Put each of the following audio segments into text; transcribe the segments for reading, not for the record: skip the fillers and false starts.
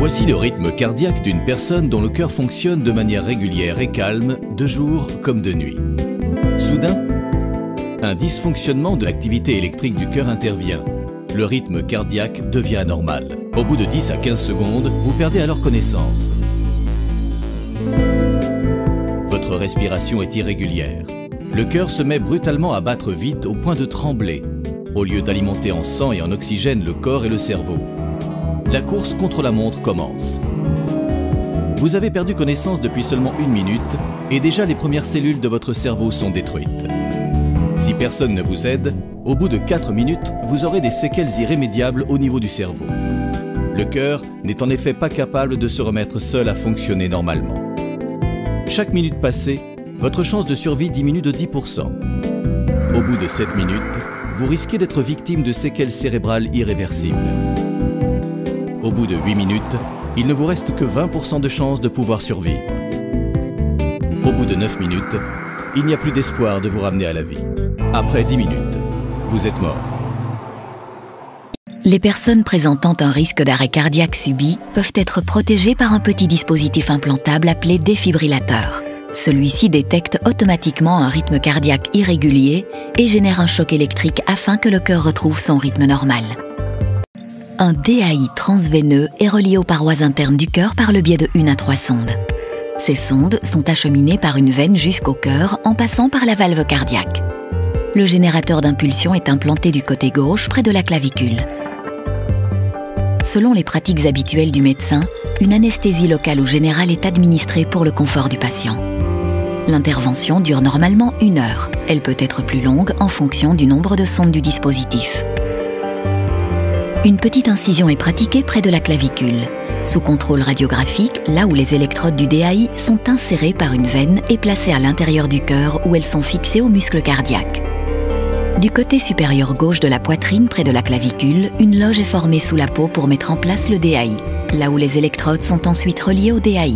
Voici le rythme cardiaque d'une personne dont le cœur fonctionne de manière régulière et calme, de jour comme de nuit. Soudain, un dysfonctionnement de l'activité électrique du cœur intervient. Le rythme cardiaque devient anormal. Au bout de 10 à 15 secondes, vous perdez alors connaissance. Votre respiration est irrégulière. Le cœur se met brutalement à battre vite au point de trembler, au lieu d'alimenter en sang et en oxygène le corps et le cerveau. La course contre la montre commence. Vous avez perdu connaissance depuis seulement 1 minute et déjà les premières cellules de votre cerveau sont détruites. Si personne ne vous aide, au bout de 4 minutes, vous aurez des séquelles irrémédiables au niveau du cerveau. Le cœur n'est en effet pas capable de se remettre seul à fonctionner normalement. Chaque minute passée, votre chance de survie diminue de 10%. Au bout de 7 minutes, vous risquez d'être victime de séquelles cérébrales irréversibles. Au bout de 8 minutes, il ne vous reste que 20% de chance de pouvoir survivre. Au bout de 9 minutes, il n'y a plus d'espoir de vous ramener à la vie. Après 10 minutes, vous êtes mort. Les personnes présentant un risque d'arrêt cardiaque subit peuvent être protégées par un petit dispositif implantable appelé défibrillateur. Celui-ci détecte automatiquement un rythme cardiaque irrégulier et génère un choc électrique afin que le cœur retrouve son rythme normal. Un DAI transveineux est relié aux parois internes du cœur par le biais de 1 à 3 sondes. Ces sondes sont acheminées par une veine jusqu'au cœur en passant par la valve cardiaque. Le générateur d'impulsion est implanté du côté gauche près de la clavicule. Selon les pratiques habituelles du médecin, une anesthésie locale ou générale est administrée pour le confort du patient. L'intervention dure normalement 1 heure. Elle peut être plus longue en fonction du nombre de sondes du dispositif. Une petite incision est pratiquée près de la clavicule. Sous contrôle radiographique, là où les électrodes du DAI sont insérées par une veine et placées à l'intérieur du cœur où elles sont fixées au muscle cardiaque. Du côté supérieur gauche de la poitrine, près de la clavicule, une loge est formée sous la peau pour mettre en place le DAI, là où les électrodes sont ensuite reliées au DAI.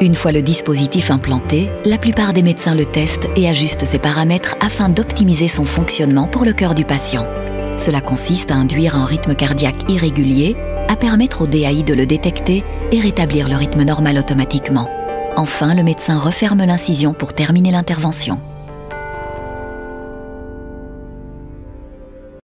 Une fois le dispositif implanté, la plupart des médecins le testent et ajustent ses paramètres afin d'optimiser son fonctionnement pour le cœur du patient. Cela consiste à induire un rythme cardiaque irrégulier, à permettre au DAI de le détecter et rétablir le rythme normal automatiquement. Enfin, le médecin referme l'incision pour terminer l'intervention.